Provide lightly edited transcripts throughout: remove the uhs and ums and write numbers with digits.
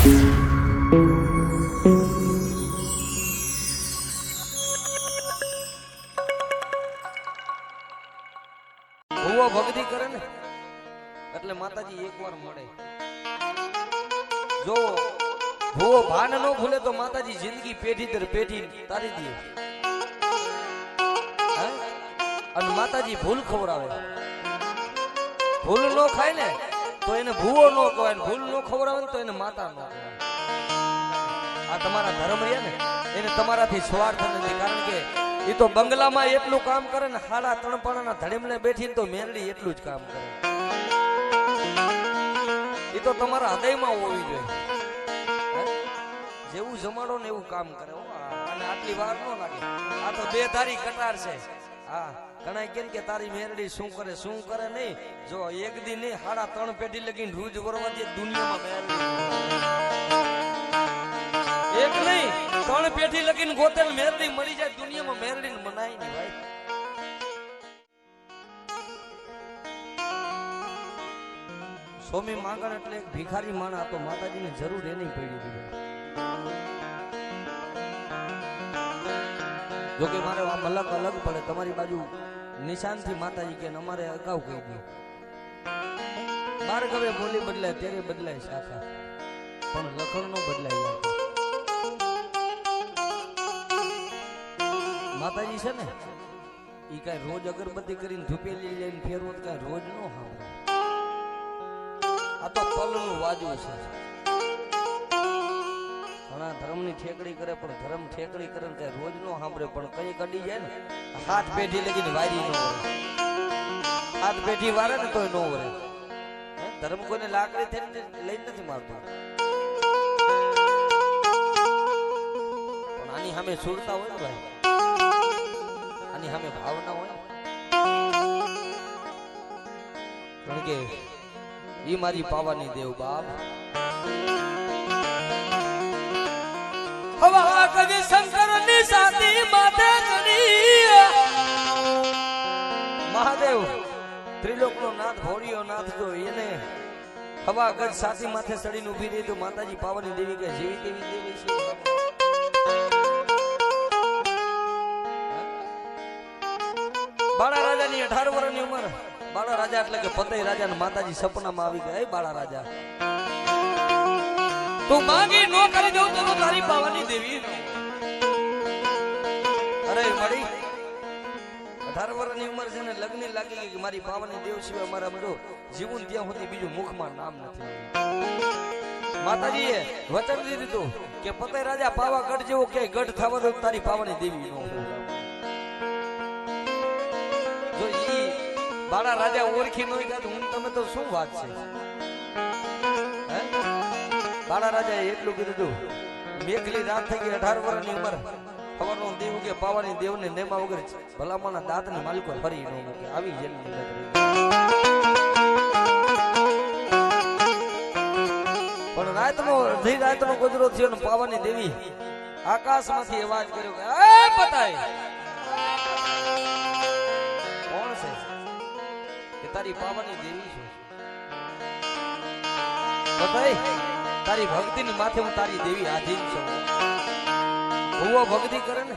ભૂવો ભક્તિ કરે ને એટલે માતાજી એકવાર મળે. જો ભૂવો ભાન ન ભૂલે તો માતાજી જિંદગી પેઢી દર પેઢી તારી દે. અને માતાજી ભૂલ ખવડાવે. ભૂલ ન ખાય ને તો એને ભૂવો ન કહેવાય, ભૂલ ન ખવડાવે ને તો એને માતા ન કહેવાય. આ તમારા ધર્મ રહ્યા ને એને તમારાથી સ્વાર્થ નથી. કારણ કે એ તો બંગલામાં એટલું કામ કરે ને, હાડા ત્રણપાણાના ધડેમલે બેઠીને તો મેરડી એટલું જ કામ કરે. એ તો તમારા હૃદયમાં હોવી જોઈએ. જેવું જમાડો ને એવું કામ કરે. અને આટલી વાર ન લાગે. આ તો બે ધારી કટાર છે. હા, ઘણા કેમ કે તારી મેરડી શું કરે નહીં. જો એક દી નહીં, હાડા ત્રણ પેઢી લગીને રૂજ વરવા દે દુનિયામાં મેરડી. એક નહીં, ત્રણ પેઢી લગીને ગોતેલ મેરડી મળી જાય દુનિયામાં. મેરડી મનાય નહીં ભાઈ. સ્વામી માંગણ એટલે એક ભિખારી માણસ હતો. માતાજીને જરૂર એની પડી દીધી. જોકે મારે આમ અલગ પડે. તમારી બાજુ નિશાનથી માતાજી કે અમારે અગાઉ કહી દે. બાર ગવે બોલી બદલાય ત્યારે બદલાય શાખા, પણ લખણ નો બદલાય. માતાજી છે ને ઈ કઈ રોજ અગરબત્તી કરીને ધૂપેલી લઈને ફેરવો કઈ રોજ નો સાંભળે. આ તો પલનું વાજવું છે. ઘણા ધર્મની ઠેકડી કરે પણ ધર્મ ઠેકડી કરે ને કઈ રોજ નો સાંભળે. પણ કઈ કડી જાય ને હાથ પેઢી લગીને વારી નો વરે. હાથ પેઢી વારે ને તોય નો વરે. ધર્મ કોઈને લાકડી થઈને લઈને નથી મારતો. પણ આની સામે સુરતા હોય ને ભાઈ, આની સામે ભાવના હોય. કારણ કે ઈ મારી પાવાની દેવ બાપ. હવા કવિ શંકરની સાથી માથે ચડી. મહાદેવ ત્રિલોકનો નાથ, ભોળિયો નાથ, જો એને હવા ગજ સાથી માથે ચડીને ઊભી રહી તો માતાજી પાવાની દેવી કે જેવી તેવી દેવી છે. બાળા રાજાની 18 વર્ષની ઉંમર. બાળા રાજા એટલે કે પતઈ રાજા ને માતાજી સપનામાં આવી ગયા. બાળા રાજા, તું માંગી નો કરી દઉં તો તારી પાવાની દેવી. અરે મળી 18 વર્ષની ઉંમર છે ને લગ્ન લાગી ગઈ કે મારી પાવાની દેવ સિવાય મારા બધો જીવન ત્યાં સુધી બીજું મુખમાં નામ નથી. માતાજીએ વચન દીધું કે પતઈ રાજા પાવાગઢ જેવો કે ગઢ થવા દો તારી પાવાની દેવી નો. જો ઈ બાળા રાજા ઓળખી નો ગયા હું તમે તો શું વાત છે. બાળા રાજાએ એટલું કીધું. મેઘલી રાત થઈ ગઈ, 18 વર્ષની ઉંમર. ખબરનો દેવ કે પાવાની દેવને નેમા વગર ભલામાના દાંતને માલિકો ફરી ન મૂકે. આવી જેલની લગ રહી. પણ રાતનો ગોદરો થયો ને પાવાની દેવી આકાશમાંથી અવાજ કર્યો કે એ પતાય કોણ છે? કે તારી પાવાની દેવી છું. પતાય તારી ભક્તિની માથે હું તારી દેવી આધીન છું. ભૂવો ભક્તિ કરે ને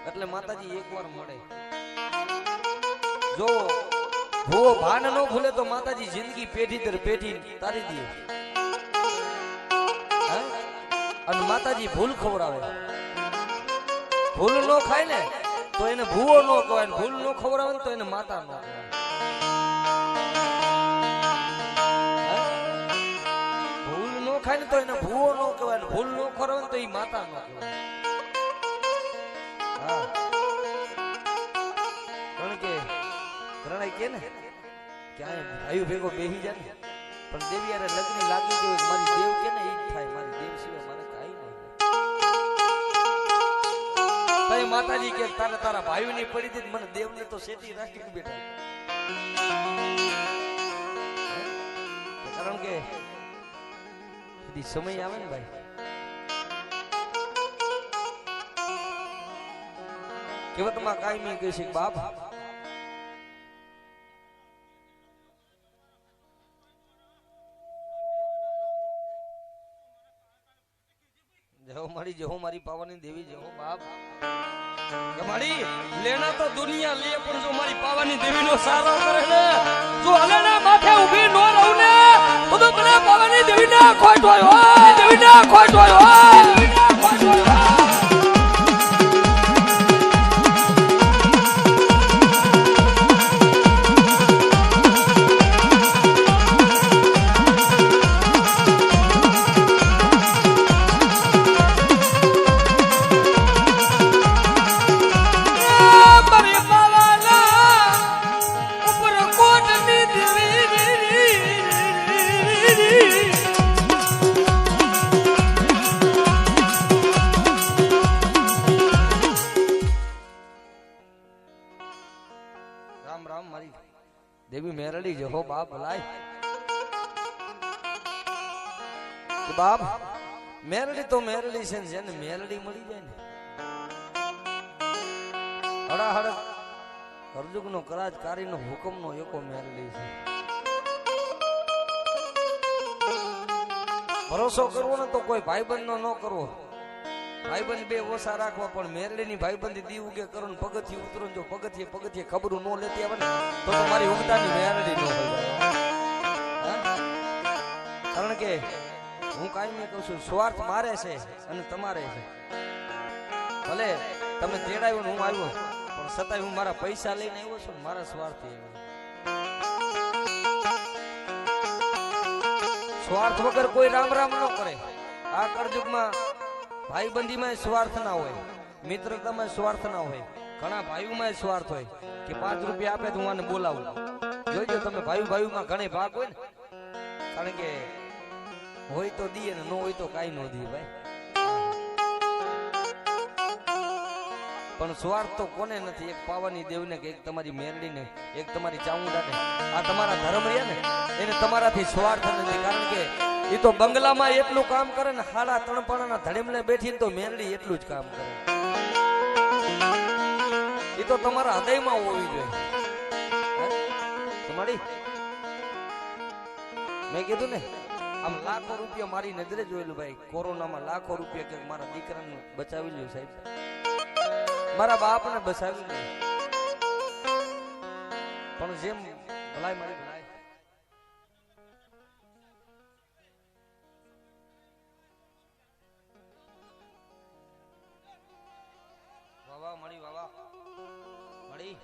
એટલે માતાજી એકવાર મળે. જો ભૂવો ભાન ન ભૂલે તો માતાજી જિંદગી પેઢી દર પેઢી તારી દે. અને માતાજી ભૂલ ખવડાવે. ભૂલ ન ખાય ને તો એને ભૂવો ન કહેવાય. ભૂલ ન ખવડાવે ને તો એને માતા ન કહેવાય. ખાય ને તો એને ભૂવો ન કહેવાય. ભૂલ ન ખવડાવે ને તો એ માતા ન કહેવાય. હા, કારણ કે પ્રણય કે ને ક્યાંય આયુ ભેગો બેહી જાય ને પણ દેવી યારે લગ્ન લાગી ગયો. મારી દેવ કે ને ઈ થાય. મારી દેવ સિવાય મારે કાઈ નહીં. તઈ માતાજી કે તારા ભાઈઓની પડી હતી મને દેવને તો સેટી રાખીને બેઠા. કારણ કે સમય આવે ને ભાઈ કહેવતમાં કાયમી કહે છે બાપ જો મારી જો મારી પાવાની દેવી જો બાપ મારી લેના તો દુનિયા લે પણ જો મારી પાવાની દેવીનો સારો કરે ને જો હલેના માથે ઊભી નો રહું ને તો મને પાવાની દેવીના ખોટ હોય દેવીના ખોટ હોય દેવી મેરડી જો હો બાપ લાય કે બાપ મેરડી તો મેરડી છે જેને મેરડી મળી જાય ને હડાહડ અર્જુનનો કરાજકારીનો હુકમનો એકો મેરડી છે ભરોસો કરવો ને તો કોઈ ભાઈબંધનો ન કરવો ભાઈબંધ બે ઓછા રાખવા પણ મેરડીની ભાઈબંધી દી ઉગે કરો ને પગથિયે ઉતરો જો પગથિયે ખબરું ન લેતી આવે ને તો મારી ઉગતાની મેરડી ન હોય કારણ કે હું કાયમી કહું છું સ્વાર્થ મારે છે અને તમારે છે ભલે તમે તેડાવ્યો ને હું આવ્યો પણ છતાંય હું મારા પૈસા લઈને આવ્યો છું મારા સ્વાર્થી સ્વાર્થ વગર કોઈ રામ રામ ન કરે આ કળયુગમાં ભાઈબંધીમાં સ્વાર્થ ના હોય મિત્રતામાં સ્વાર્થ ના હોય ઘણા ભાઈઓમાં સ્વાર્થ હોય કે 5 રૂપિયા આપે તો હું આને બોલાવું જોઈજો તમે ભાઈમાં ઘણા ભાગ હોય ને કારણ કે હોય તો દીએ ને ન હોય તો કાઈ ન દીએ ભાઈ પણ સ્વાર્થ તો કોને નથી એક પાવાની દેવને કે એક તમારી મેરડીને એક તમારી ચામુંડાને આ તમારા ધર્મ રહ્યા ને એને તમારાથી સ્વાર્થ નથી કારણ કે એ તો બંગલામાં એટલું કામ કરે ને 3.5 ધડેમલે બેઠીને તો મેરડી એટલું જ કામ કરે એ તો તમારા હૃદયમાં હોવી જોઈએ તમારી મેં કીધું ને આમ લાખો રૂપિયા મારી નજરે જોયેલું ભાઈ કોરોનામાં લાખો રૂપિયા કે મારા દીકરાને બચાવી લ્યો સાહેબ મારા બાપને બચાવી લ્યો પણ જેમ ભલાઈ મારી ભલાઈ વાવા મળી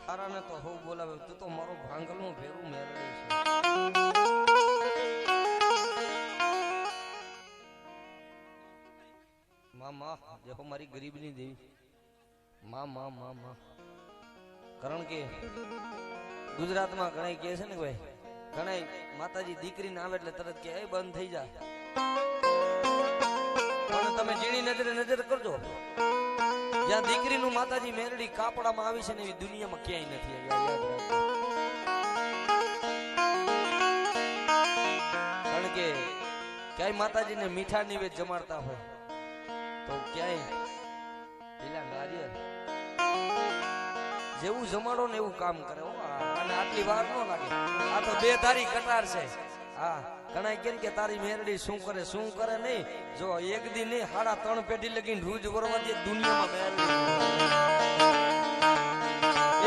થારાને તો હો બોલાવે તું તો મારો ભાંગલનું ભેરું મેરડી છે માં દેખો મારી ગરીબની દેવી માં કારણ કે ગુજરાતમાં ઘણા કહે છે ને ભાઈ ઘણા માતાજી દીકરીને આવે એટલે તરત કે એ બંધ થઈ જાય પણ તમે જીણી નજર કરજો જ્યાં દીકરીનું માતાજી મેરડી કાપડામાં આવી છે ને એવી દુનિયામાં ક્યાંય નથી કારણ કે ક્યાંય માતાજીને મીઠા નિવેદ જમાડતા હોય તો ક્યાંય ઢીલા નારિયેળ જેવું જમાડો ને એવું કામ કરે અને આટલી વાર ન લાગે આ તો 2 ધારી કટાર છે હા ઘણા કેમ કે તારી મેરડી શું કરે નહીં જો એક દી નહીં 3.5 પેઢી લગીને રૂજ વરવા દે દુનિયામાં મેરડી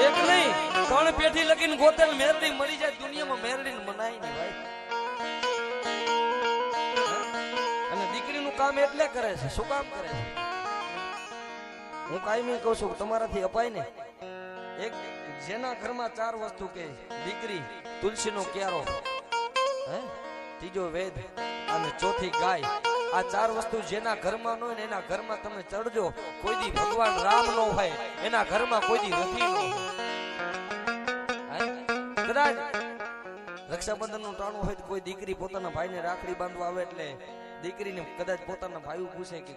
એક નહીં 3 પેઢી લગીને ગોતેલ મેરડી મરી જાય દુનિયામાં મેરડીને મનાય નહીં ભાઈ અને દીકરીનું કામ એટલે કરે છે શું કામ કરે છે હું કાયમી કહું છું તમારાથી અપાય ને એક જેના ઘરમાં 4 વસ્તુ કે દીકરી તુલસીનો ક્યારો ત્રીજો વેદ અને ચોથી ગાય આ 4 વસ્તુ જેના ઘરમાં ન હોય ને એના ઘરમાં તમે ચડજો કોઈ દી ભગવાન રામ નો હોય એના ઘરમાં કોઈ દી રથી ન હોય કદાચ રક્ષાબંધન નું ટાણું હોય તો કોઈ દીકરી પોતાના ભાઈને રાખડી બાંધવા આવે એટલે દીકરીને કદાચ પોતાના ભાઈ પૂછે કે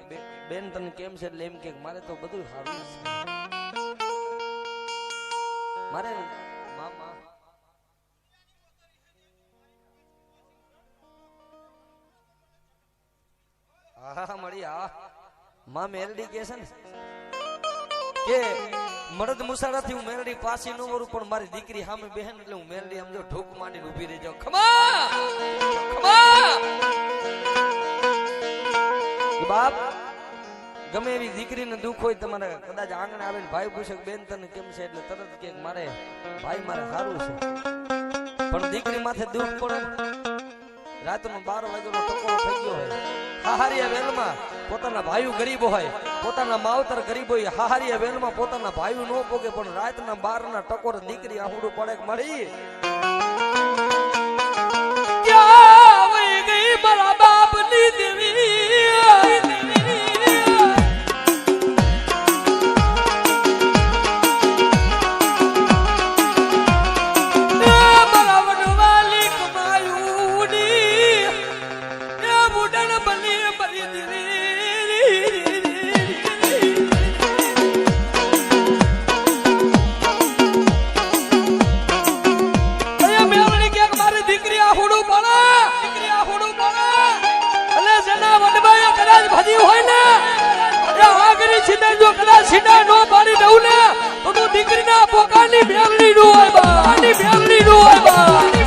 બેન તને કેમ છે એટલે એમ કે મારે તો બધું સારું છે મારે મામા હા મળી માં મેરડી કે છે ને કે મરદ મુસાડાથી હું મેરડી પાછી ન વરું પણ મારી દીકરી સામે બહેન એટલે હું મેરડી સમજો ઠોક માંડીને ઊભી રહી જાઉં ખમા બાપ ગમે એવી દીકરીને દુઃખ હોય તમારે કદાચ આંગણે આવીને ભાઈ પૂછે કે બેન તને કેમ છે એટલે તરત કે મારે ભાઈ મારે સારું છે. પણ દીકરી માથે દુઃખ પડે રાતનો 12 વાગ્યાનો ટકોરો થઈ ગયો હોય હાહારિયા વેલમાં પોતાના ભાઈઓ ગરીબ હોય પોતાના માવતર ગરીબ હોય હાહારિયા વેલમાં પોતાના ભાઈઓ ન પોગે પણ રાતના 12 ના ટકોર દીકરી આહુડું પડે મળી ક્યાં વઈ ગઈ મારા બાપની દેવી દીકરીના પોકાની બેવડી નું હોય બા